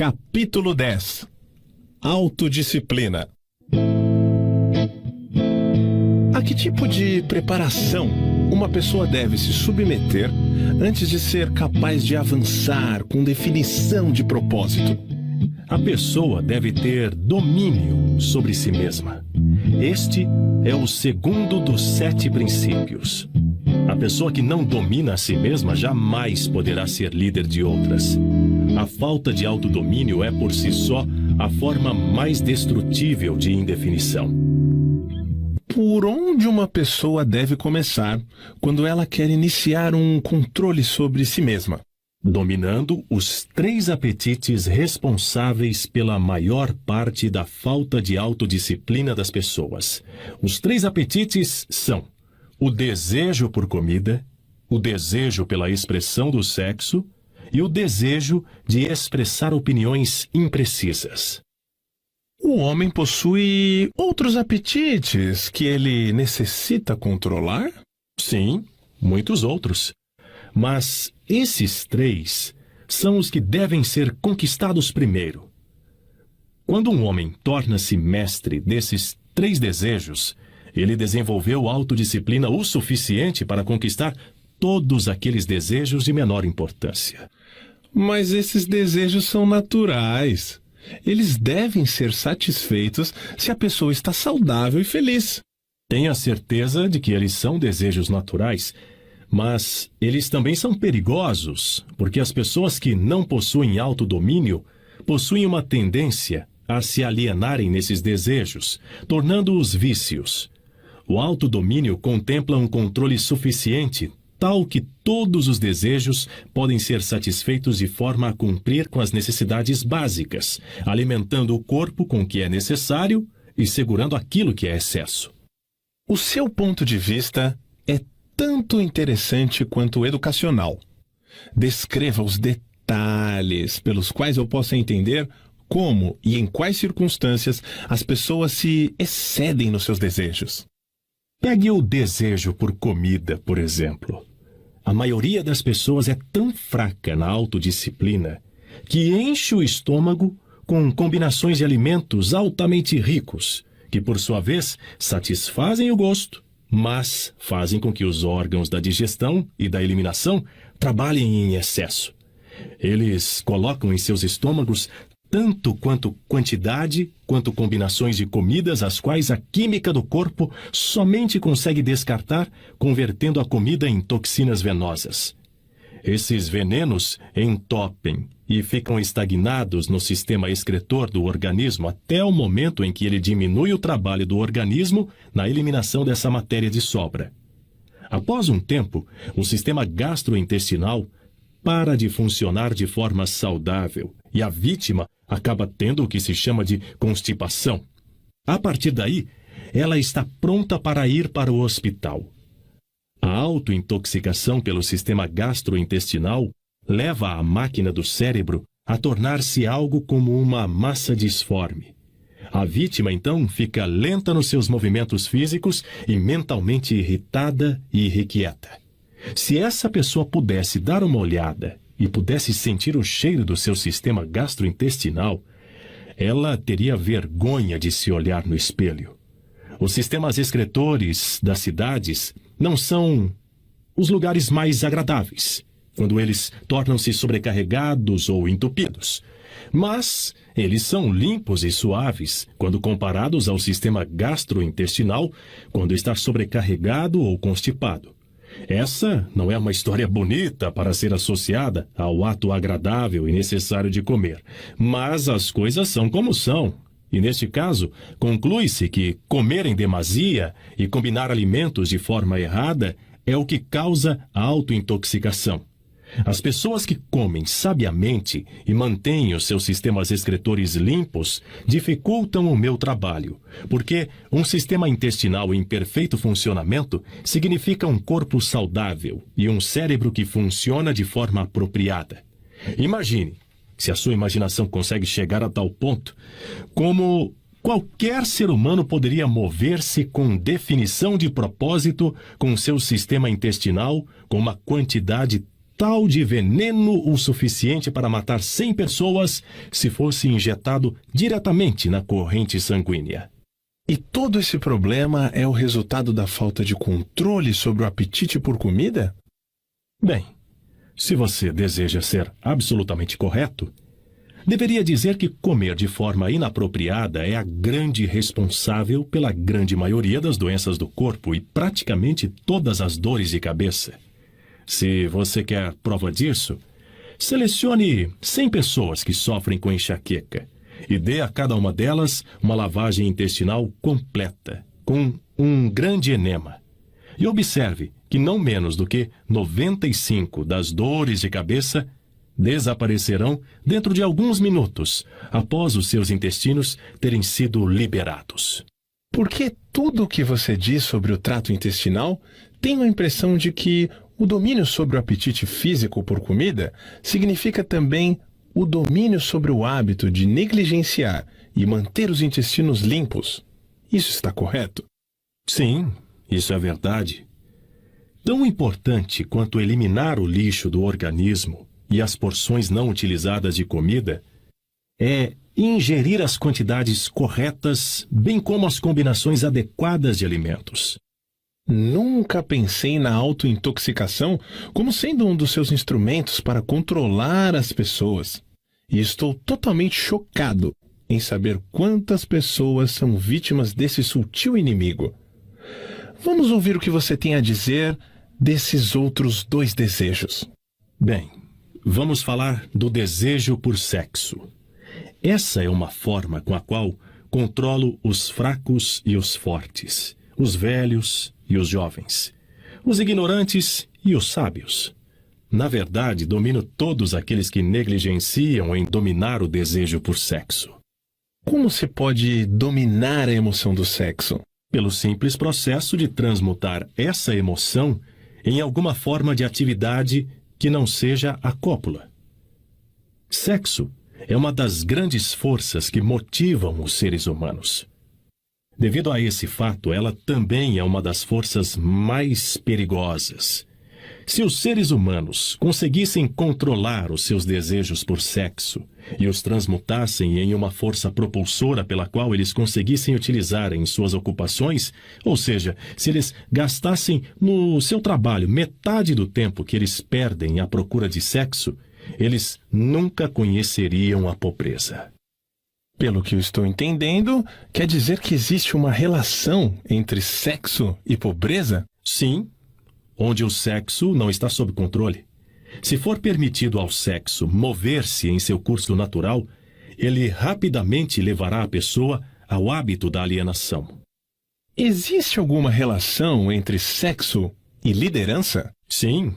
Capítulo 10. Autodisciplina. A que tipo de preparação uma pessoa deve se submeter antes de ser capaz de avançar com definição de propósito? A pessoa deve ter domínio sobre si mesma. Este é o segundo dos 7 princípios. A pessoa que não domina a si mesma jamais poderá ser líder de outras. A falta de autodomínio é, por si só, a forma mais destrutível de indefinição. Por onde uma pessoa deve começar quando ela quer iniciar um controle sobre si mesma? Dominando os 3 apetites responsáveis pela maior parte da falta de autodisciplina das pessoas. Os 3 apetites são o desejo por comida, o desejo pela expressão do sexo e o desejo de expressar opiniões imprecisas. O homem possui outros apetites que ele necessita controlar? Sim, muitos outros. Mas esses 3 são os que devem ser conquistados primeiro. Quando um homem torna-se mestre desses 3 desejos, ele desenvolveu autodisciplina o suficiente para conquistar todos aqueles desejos de menor importância. Mas esses desejos são naturais. Eles devem ser satisfeitos se a pessoa está saudável e feliz. Tenha certeza de que eles são desejos naturais, mas eles também são perigosos, porque as pessoas que não possuem autodomínio possuem uma tendência a se alienarem nesses desejos, tornando-os vícios. O autodomínio contempla um controle suficiente, tal que todos os desejos podem ser satisfeitos de forma a cumprir com as necessidades básicas, alimentando o corpo com o que é necessário e segurando aquilo que é excesso. O seu ponto de vista é tanto interessante quanto educacional. Descreva os detalhes pelos quais eu possa entender como e em quais circunstâncias as pessoas se excedem nos seus desejos. Pegue o desejo por comida, por exemplo. A maioria das pessoas é tão fraca na autodisciplina que enche o estômago com combinações de alimentos altamente ricos, que por sua vez satisfazem o gosto, mas fazem com que os órgãos da digestão e da eliminação trabalhem em excesso. Eles colocam em seus estômagos tanto quanto quantidade, quanto combinações de comidas as quais a química do corpo somente consegue descartar, convertendo a comida em toxinas venosas. Esses venenos entopem e ficam estagnados no sistema excretor do organismo até o momento em que ele diminui o trabalho do organismo na eliminação dessa matéria de sobra. Após um tempo, o sistema gastrointestinal para de funcionar de forma saudável e a vítima acaba tendo o que se chama de constipação. A partir daí, ela está pronta para ir para o hospital. A autointoxicação pelo sistema gastrointestinal leva a máquina do cérebro a tornar-se algo como uma massa disforme. A vítima, então, fica lenta nos seus movimentos físicos e mentalmente irritada e irrequieta. Se essa pessoa pudesse dar uma olhada e pudesse sentir o cheiro do seu sistema gastrointestinal, ela teria vergonha de se olhar no espelho. Os sistemas excretores das cidades não são os lugares mais agradáveis, quando eles tornam-se sobrecarregados ou entupidos. Mas eles são limpos e suaves quando comparados ao sistema gastrointestinal, quando está sobrecarregado ou constipado. Essa não é uma história bonita para ser associada ao ato agradável e necessário de comer, mas as coisas são como são. E neste caso, conclui-se que comer em demasia e combinar alimentos de forma errada é o que causa a autointoxicação. As pessoas que comem sabiamente e mantêm os seus sistemas excretores limpos dificultam o meu trabalho, porque um sistema intestinal em perfeito funcionamento significa um corpo saudável e um cérebro que funciona de forma apropriada. Imagine, se a sua imaginação consegue chegar a tal ponto, como qualquer ser humano poderia mover-se com definição de propósito com seu sistema intestinal com uma quantidade mortal de veneno o suficiente para matar 100 pessoas se fosse injetado diretamente na corrente sanguínea. E todo esse problema é o resultado da falta de controle sobre o apetite por comida? Bem, se você deseja ser absolutamente correto, deveria dizer que comer de forma inapropriada é a grande responsável pela grande maioria das doenças do corpo e praticamente todas as dores de cabeça. Se você quer prova disso, selecione 100 pessoas que sofrem com enxaqueca e dê a cada uma delas uma lavagem intestinal completa, com um grande enema. E observe que não menos do que 95 das dores de cabeça desaparecerão dentro de alguns minutos, após os seus intestinos terem sido liberados. Porque tudo o que você diz sobre o trato intestinal, tenho a impressão de que o domínio sobre o apetite físico por comida significa também o domínio sobre o hábito de negligenciar e manter os intestinos limpos. Isso está correto? Sim, isso é verdade. Tão importante quanto eliminar o lixo do organismo e as porções não utilizadas de comida é ingerir as quantidades corretas, bem como as combinações adequadas de alimentos. Nunca pensei na autointoxicação como sendo um dos seus instrumentos para controlar as pessoas. E estou totalmente chocado em saber quantas pessoas são vítimas desse sutil inimigo. Vamos ouvir o que você tem a dizer desses outros 2 desejos. Bem, vamos falar do desejo por sexo. Essa é uma forma com a qual controlo os fracos e os fortes, os velhos e os jovens, os ignorantes e os sábios. Na verdade, domino todos aqueles que negligenciam em dominar o desejo por sexo. Como se pode dominar a emoção do sexo? Pelo simples processo de transmutar essa emoção em alguma forma de atividade que não seja a cópula. Sexo é uma das grandes forças que motivam os seres humanos. Devido a esse fato, ela também é uma das forças mais perigosas. Se os seres humanos conseguissem controlar os seus desejos por sexo e os transmutassem em uma força propulsora pela qual eles conseguissem utilizar em suas ocupações, ou seja, se eles gastassem no seu trabalho metade do tempo que eles perdem à procura de sexo, eles nunca conheceriam a pobreza. Pelo que eu estou entendendo, quer dizer que existe uma relação entre sexo e pobreza? Sim, onde o sexo não está sob controle. Se for permitido ao sexo mover-se em seu curso natural, ele rapidamente levará a pessoa ao hábito da alienação. Existe alguma relação entre sexo e liderança? Sim,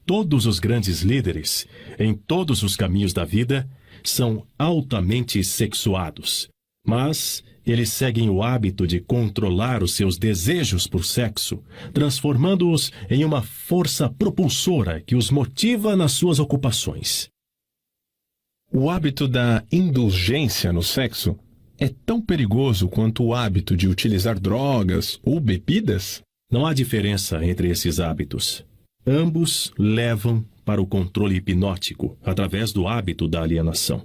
todos os grandes líderes, em todos os caminhos da vida, são altamente sexuados, mas eles seguem o hábito de controlar os seus desejos por sexo, transformando-os em uma força propulsora que os motiva nas suas ocupações. O hábito da indulgência no sexo é tão perigoso quanto o hábito de utilizar drogas ou bebidas? Não há diferença entre esses hábitos. Ambos levam para o controle hipnótico através do hábito da alienação.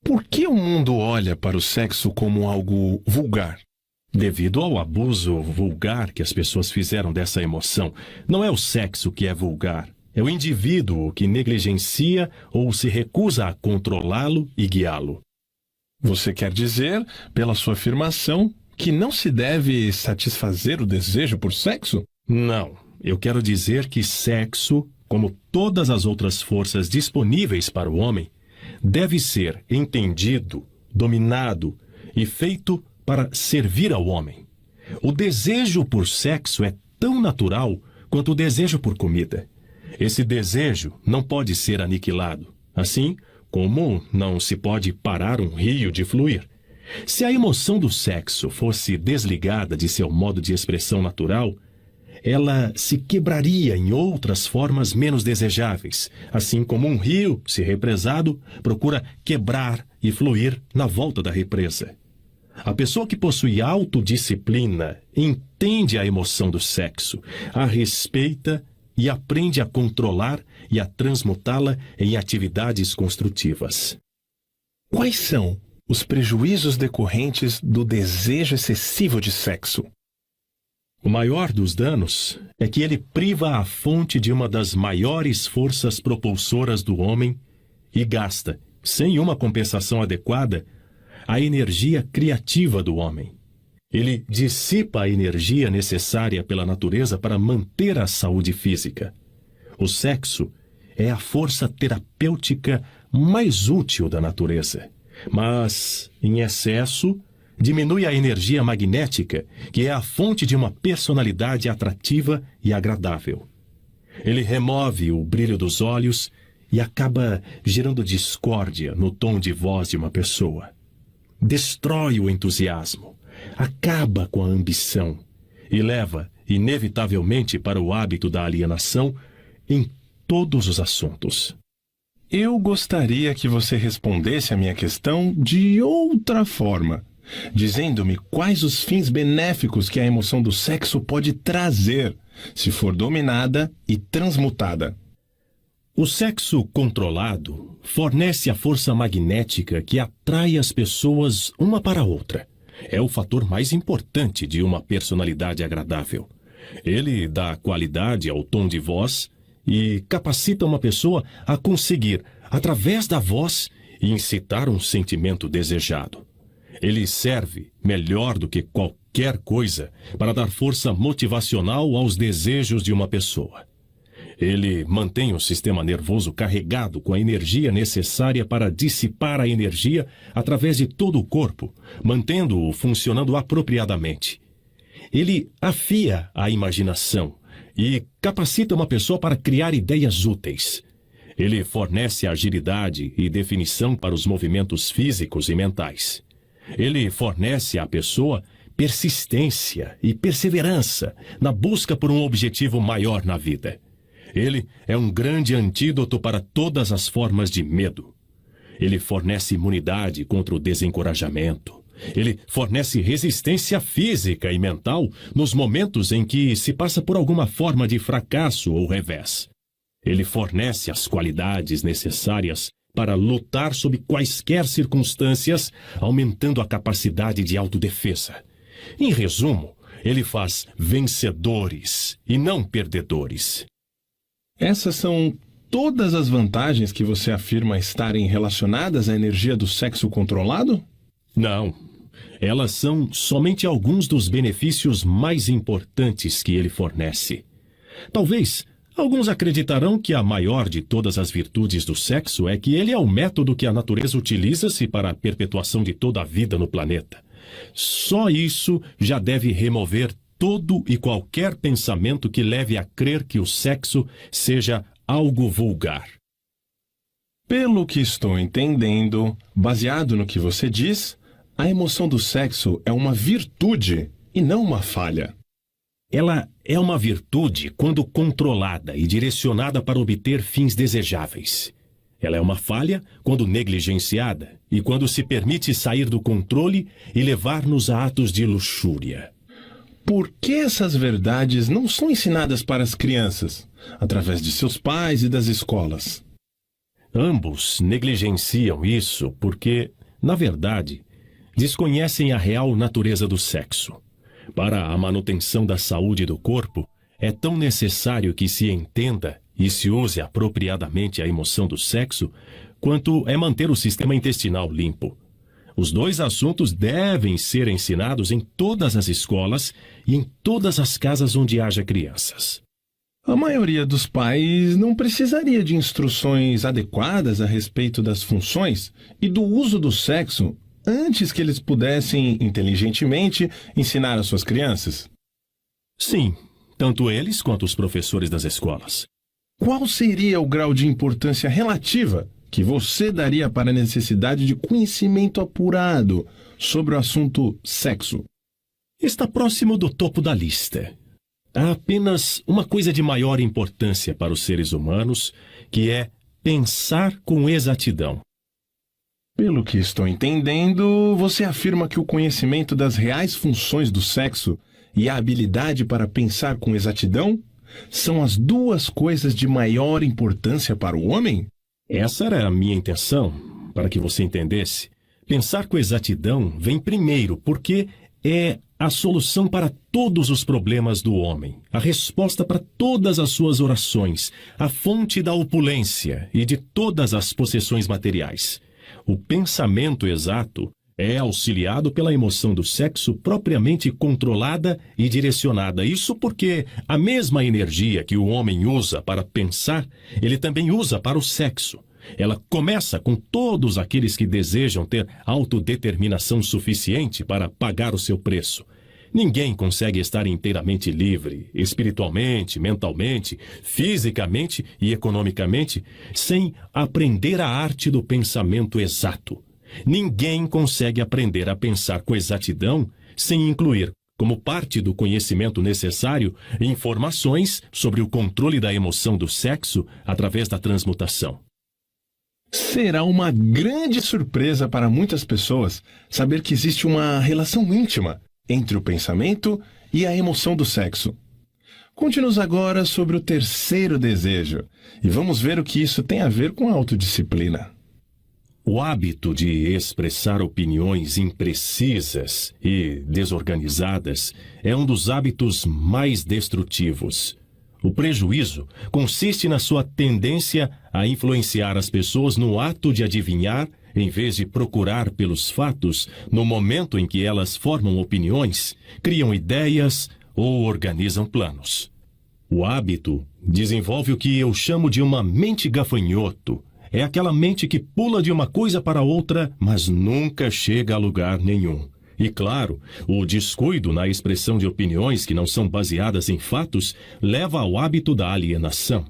Por que o mundo olha para o sexo como algo vulgar? Devido ao abuso vulgar que as pessoas fizeram dessa emoção, não é o sexo que é vulgar, é o indivíduo que negligencia ou se recusa a controlá-lo e guiá-lo. Você quer dizer, pela sua afirmação, que não se deve satisfazer o desejo por sexo? Não, eu quero dizer que sexo, como todas as outras forças disponíveis para o homem, deve ser entendido, dominado e feito para servir ao homem. O desejo por sexo é tão natural quanto o desejo por comida. Esse desejo não pode ser aniquilado, assim como não se pode parar um rio de fluir. Se a emoção do sexo fosse desligada de seu modo de expressão natural, ela se quebraria em outras formas menos desejáveis, assim como um rio, se represado, procura quebrar e fluir na volta da represa. A pessoa que possui autodisciplina entende a emoção do sexo, a respeita e aprende a controlar e a transmutá-la em atividades construtivas. Quais são os prejuízos decorrentes do desejo excessivo de sexo? O maior dos danos é que ele priva a fonte de uma das maiores forças propulsoras do homem e gasta, sem uma compensação adequada, a energia criativa do homem. Ele dissipa a energia necessária pela natureza para manter a saúde física. O sexo é a força terapêutica mais útil da natureza, mas, em excesso, diminui a energia magnética, que é a fonte de uma personalidade atrativa e agradável. Ele remove o brilho dos olhos e acaba gerando discórdia no tom de voz de uma pessoa. Destrói o entusiasmo, acaba com a ambição e leva, inevitavelmente, para o hábito da alienação em todos os assuntos. Eu gostaria que você respondesse a minha questão de outra forma, dizendo-me quais os fins benéficos que a emoção do sexo pode trazer, se for dominada e transmutada. O sexo controlado fornece a força magnética que atrai as pessoas uma para a outra. É o fator mais importante de uma personalidade agradável. Ele dá qualidade ao tom de voz e capacita uma pessoa a conseguir, através da voz, incitar um sentimento desejado. Ele serve, melhor do que qualquer coisa, para dar força motivacional aos desejos de uma pessoa. Ele mantém o sistema nervoso carregado com a energia necessária para dissipar a energia através de todo o corpo, mantendo-o funcionando apropriadamente. Ele afia a imaginação e capacita uma pessoa para criar ideias úteis. Ele fornece agilidade e definição para os movimentos físicos e mentais. Ele fornece à pessoa persistência e perseverança na busca por um objetivo maior na vida. Ele é um grande antídoto para todas as formas de medo. Ele fornece imunidade contra o desencorajamento. Ele fornece resistência física e mental nos momentos em que se passa por alguma forma de fracasso ou revés. Ele fornece as qualidades necessárias para lutar sob quaisquer circunstâncias, aumentando a capacidade de autodefesa. Em resumo, ele faz vencedores e não perdedores. Essas são todas as vantagens que você afirma estarem relacionadas à energia do sexo controlado? Não. Elas são somente alguns dos benefícios mais importantes que ele fornece. Talvez alguns acreditarão que a maior de todas as virtudes do sexo é que ele é o método que a natureza utiliza-se para a perpetuação de toda a vida no planeta. Só isso já deve remover todo e qualquer pensamento que leve a crer que o sexo seja algo vulgar. Pelo que estou entendendo, baseado no que você diz, a emoção do sexo é uma virtude e não uma falha. Ela é uma virtude quando controlada e direcionada para obter fins desejáveis. Ela é uma falha quando negligenciada e quando se permite sair do controle e levar-nos a atos de luxúria. Por que essas verdades não são ensinadas para as crianças, através de seus pais e das escolas? Ambos negligenciam isso porque, na verdade, desconhecem a real natureza do sexo. Para a manutenção da saúde do corpo, é tão necessário que se entenda e se use apropriadamente a emoção do sexo, quanto é manter o sistema intestinal limpo. Os dois assuntos devem ser ensinados em todas as escolas e em todas as casas onde haja crianças. A maioria dos pais não precisaria de instruções adequadas a respeito das funções e do uso do sexo antes que eles pudessem, inteligentemente, ensinar às suas crianças? Sim, tanto eles quanto os professores das escolas. Qual seria o grau de importância relativa que você daria para a necessidade de conhecimento apurado sobre o assunto sexo? Está próximo do topo da lista. Há apenas uma coisa de maior importância para os seres humanos, que é pensar com exatidão. Pelo que estou entendendo, você afirma que o conhecimento das reais funções do sexo e a habilidade para pensar com exatidão são as duas coisas de maior importância para o homem? Essa era a minha intenção, para que você entendesse. Pensar com exatidão vem primeiro, porque é a solução para todos os problemas do homem, a resposta para todas as suas orações, a fonte da opulência e de todas as possessões materiais. O pensamento exato é auxiliado pela emoção do sexo propriamente controlada e direcionada. Isso porque a mesma energia que o homem usa para pensar, ele também usa para o sexo. Ela começa com todos aqueles que desejam ter autodeterminação suficiente para pagar o seu preço. Ninguém consegue estar inteiramente livre, espiritualmente, mentalmente, fisicamente e economicamente, sem aprender a arte do pensamento exato. Ninguém consegue aprender a pensar com exatidão sem incluir, como parte do conhecimento necessário, informações sobre o controle da emoção do sexo através da transmutação. Será uma grande surpresa para muitas pessoas saber que existe uma relação íntima entre o pensamento e a emoção do sexo. Conte-nos agora sobre o terceiro desejo e vamos ver o que isso tem a ver com a autodisciplina. O hábito de expressar opiniões imprecisas e desorganizadas é um dos hábitos mais destrutivos. O prejuízo consiste na sua tendência a influenciar as pessoas no ato de adivinhar, em vez de procurar pelos fatos, no momento em que elas formam opiniões, criam ideias ou organizam planos. O hábito desenvolve o que eu chamo de uma mente gafanhoto. É aquela mente que pula de uma coisa para outra, mas nunca chega a lugar nenhum. E claro, o descuido na expressão de opiniões que não são baseadas em fatos leva ao hábito da alienação.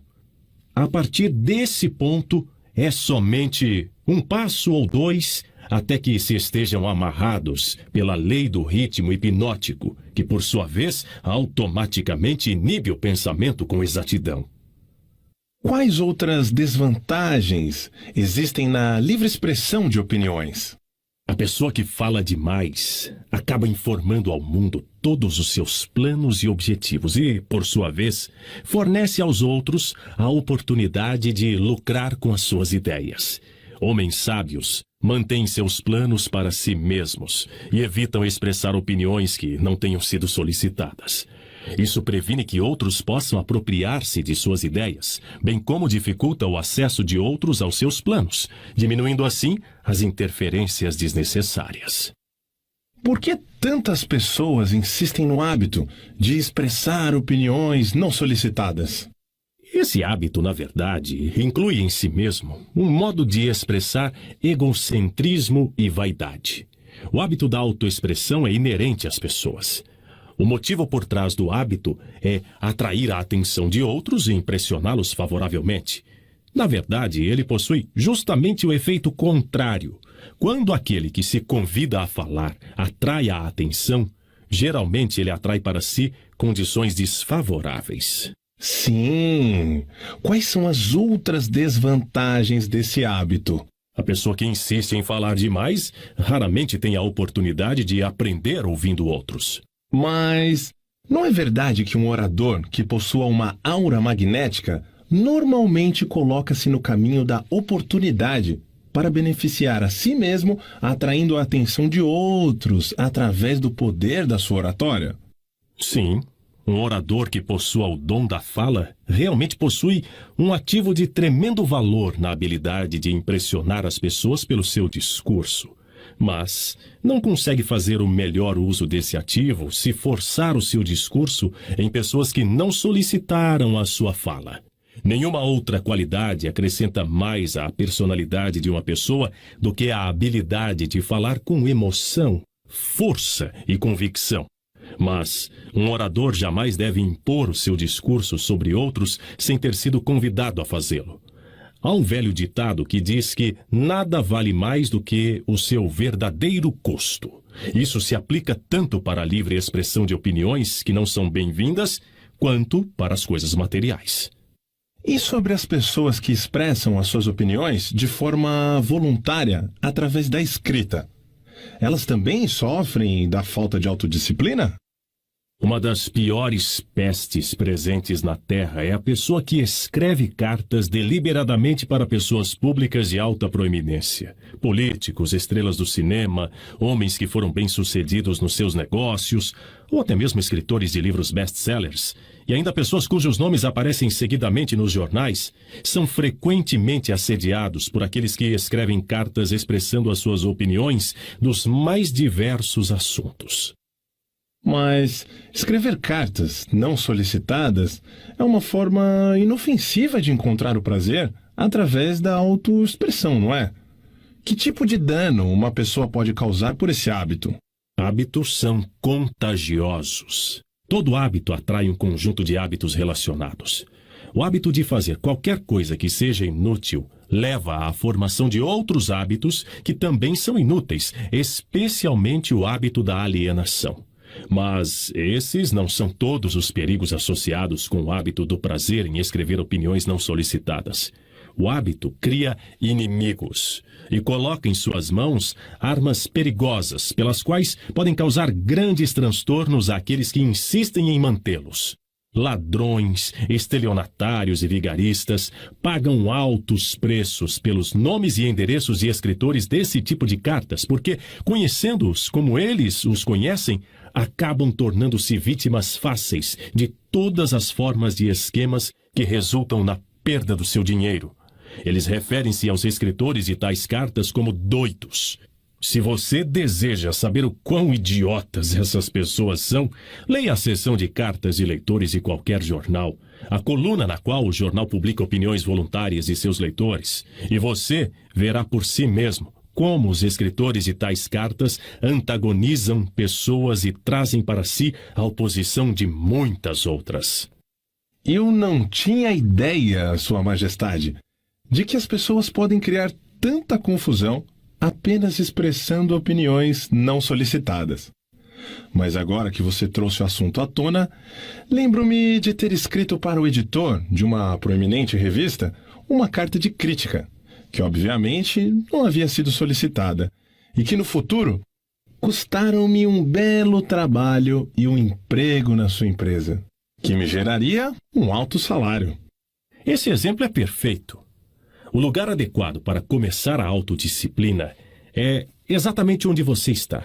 A partir desse ponto, é somente um passo ou dois até que se estejam amarrados pela lei do ritmo hipnótico, que por sua vez automaticamente inibe o pensamento com exatidão. Quais outras desvantagens existem na livre expressão de opiniões? A pessoa que fala demais acaba informando ao mundo todos os seus planos e objetivos e, por sua vez, fornece aos outros a oportunidade de lucrar com as suas ideias. Homens sábios mantêm seus planos para si mesmos e evitam expressar opiniões que não tenham sido solicitadas. Isso previne que outros possam apropriar-se de suas ideias, bem como dificulta o acesso de outros aos seus planos, diminuindo assim as interferências desnecessárias. Por que tantas pessoas insistem no hábito de expressar opiniões não solicitadas? Esse hábito, na verdade, inclui em si mesmo um modo de expressar egocentrismo e vaidade. O hábito da autoexpressão é inerente às pessoas. O motivo por trás do hábito é atrair a atenção de outros e impressioná-los favoravelmente. Na verdade, ele possui justamente o efeito contrário. Quando aquele que se convida a falar atrai a atenção, geralmente ele atrai para si condições desfavoráveis. Sim. Quais são as outras desvantagens desse hábito? A pessoa que insiste em falar demais raramente tem a oportunidade de aprender ouvindo outros. Mas não é verdade que um orador que possua uma aura magnética normalmente coloca-se no caminho da oportunidade para beneficiar a si mesmo, atraindo a atenção de outros através do poder da sua oratória? Sim, um orador que possua o dom da fala realmente possui um ativo de tremendo valor na habilidade de impressionar as pessoas pelo seu discurso. Mas não consegue fazer o melhor uso desse ativo se forçar o seu discurso em pessoas que não solicitaram a sua fala. Nenhuma outra qualidade acrescenta mais à personalidade de uma pessoa do que a habilidade de falar com emoção, força e convicção. Mas um orador jamais deve impor o seu discurso sobre outros sem ter sido convidado a fazê-lo. Há um velho ditado que diz que nada vale mais do que o seu verdadeiro custo. Isso se aplica tanto para a livre expressão de opiniões que não são bem-vindas, quanto para as coisas materiais. E sobre as pessoas que expressam as suas opiniões de forma voluntária através da escrita? Elas também sofrem da falta de autodisciplina? Uma das piores pestes presentes na Terra é a pessoa que escreve cartas deliberadamente para pessoas públicas de alta proeminência. Políticos, estrelas do cinema, homens que foram bem-sucedidos nos seus negócios, ou até mesmo escritores de livros best-sellers, e ainda pessoas cujos nomes aparecem seguidamente nos jornais, são frequentemente assediados por aqueles que escrevem cartas expressando as suas opiniões dos mais diversos assuntos. Mas escrever cartas não solicitadas é uma forma inofensiva de encontrar o prazer através da autoexpressão, não é? Que tipo de dano uma pessoa pode causar por esse hábito? Hábitos são contagiosos. Todo hábito atrai um conjunto de hábitos relacionados. O hábito de fazer qualquer coisa que seja inútil leva à formação de outros hábitos que também são inúteis, especialmente o hábito da alienação. Mas esses não são todos os perigos associados com o hábito do prazer em escrever opiniões não solicitadas. O hábito cria inimigos e coloca em suas mãos armas perigosas, pelas quais podem causar grandes transtornos àqueles que insistem em mantê-los. Ladrões, estelionatários e vigaristas pagam altos preços pelos nomes e endereços de escritores desse tipo de cartas, porque, conhecendo-os como eles os conhecem, acabam tornando-se vítimas fáceis de todas as formas de esquemas que resultam na perda do seu dinheiro. Eles referem-se aos escritores de tais cartas como doidos. Se você deseja saber o quão idiotas essas pessoas são, leia a seção de cartas de leitores de qualquer jornal, a coluna na qual o jornal publica opiniões voluntárias de seus leitores, e você verá por si mesmo como os escritores de tais cartas antagonizam pessoas e trazem para si a oposição de muitas outras. Eu não tinha ideia, Sua Majestade, de que as pessoas podem criar tanta confusão apenas expressando opiniões não solicitadas. Mas agora que você trouxe o assunto à tona, lembro-me de ter escrito para o editor de uma proeminente revista uma carta de crítica, que obviamente não havia sido solicitada, e que no futuro custaram-me um belo trabalho e um emprego na sua empresa, que me geraria um alto salário. Esse exemplo é perfeito. O lugar adequado para começar a autodisciplina é exatamente onde você está.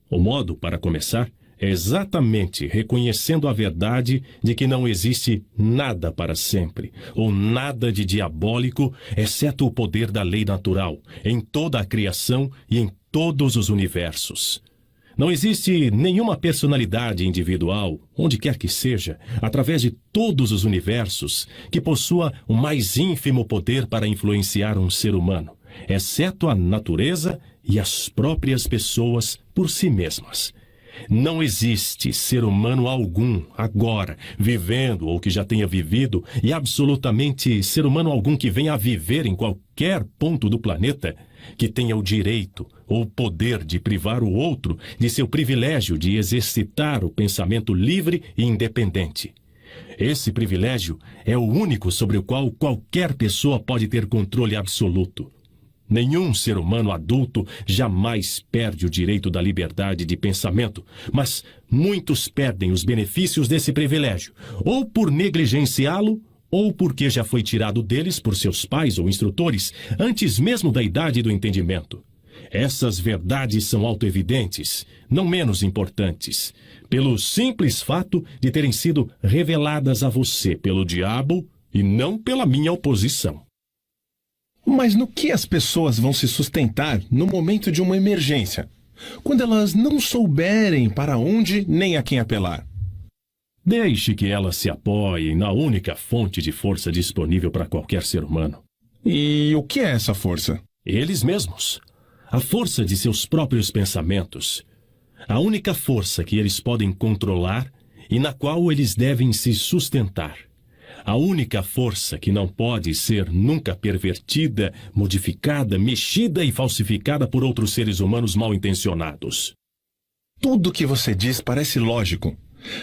O modo para começar é exatamente reconhecendo a verdade de que não existe nada para sempre, ou nada de diabólico, exceto o poder da lei natural, em toda a criação e em todos os universos. Não existe nenhuma personalidade individual, onde quer que seja, através de todos os universos, que possua o mais ínfimo poder para influenciar um ser humano, exceto a natureza e as próprias pessoas por si mesmas. Não existe ser humano algum, agora, vivendo ou que já tenha vivido, e absolutamente ser humano algum que venha a viver em qualquer ponto do planeta, que tenha o direito ou o poder de privar o outro de seu privilégio de exercitar o pensamento livre e independente. Esse privilégio é o único sobre o qual qualquer pessoa pode ter controle absoluto. Nenhum ser humano adulto jamais perde o direito da liberdade de pensamento, mas muitos perdem os benefícios desse privilégio, ou por negligenciá-lo, ou porque já foi tirado deles por seus pais ou instrutores antes mesmo da idade do entendimento. Essas verdades são autoevidentes, não menos importantes, pelo simples fato de terem sido reveladas a você pelo diabo e não pela minha oposição. Mas no que as pessoas vão se sustentar no momento de uma emergência, quando elas não souberem para onde nem a quem apelar? Deixe que elas se apoiem na única fonte de força disponível para qualquer ser humano. E o que é essa força? Eles mesmos. A força de seus próprios pensamentos. A única força que eles podem controlar e na qual eles devem se sustentar. A única força que não pode ser nunca pervertida, modificada, mexida e falsificada por outros seres humanos mal intencionados. Tudo o que você diz parece lógico,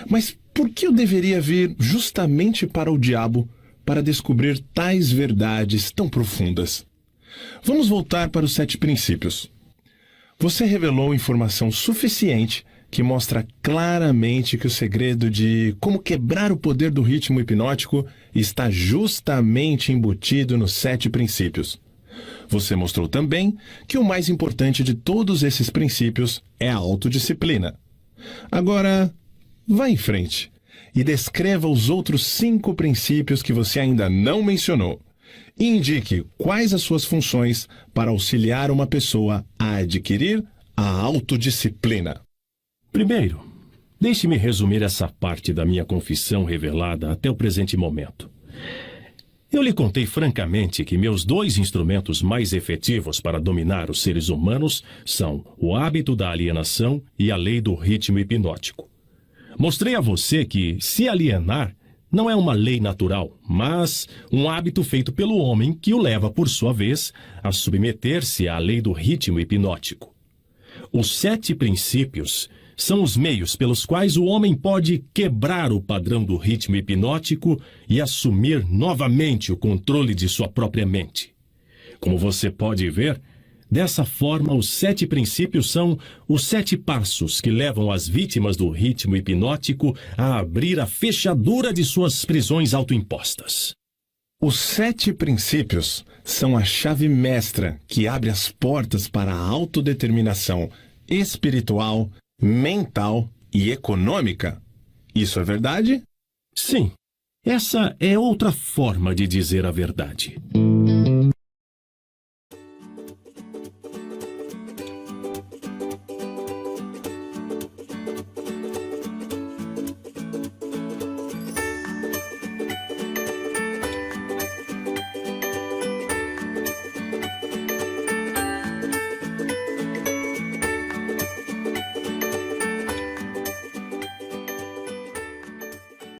mas por que eu deveria vir justamente para o diabo para descobrir tais verdades tão profundas? Vamos voltar para os 7 princípios. Você revelou informação suficiente que mostra claramente que o segredo de como quebrar o poder do ritmo hipnótico está justamente embutido nos 7 princípios. Você mostrou também que o mais importante de todos esses princípios é a autodisciplina. Agora, vá em frente e descreva os outros 5 princípios que você ainda não mencionou. E indique quais as suas funções para auxiliar uma pessoa a adquirir a autodisciplina. Primeiro, deixe-me resumir essa parte da minha confissão revelada até o presente momento. Eu lhe contei francamente que meus 2 instrumentos mais efetivos para dominar os seres humanos são o hábito da alienação e a lei do ritmo hipnótico. Mostrei a você que se alienar não é uma lei natural, mas um hábito feito pelo homem que o leva, por sua vez, a submeter-se à lei do ritmo hipnótico. Os 7 princípios são os meios pelos quais o homem pode quebrar o padrão do ritmo hipnótico e assumir novamente o controle de sua própria mente. Como você pode ver, dessa forma, os 7 princípios são os 7 passos que levam as vítimas do ritmo hipnótico a abrir a fechadura de suas prisões autoimpostas. Os 7 princípios são a chave mestra que abre as portas para a autodeterminação espiritual, mental e econômica. Isso é verdade? Sim, essa é outra forma de dizer a verdade.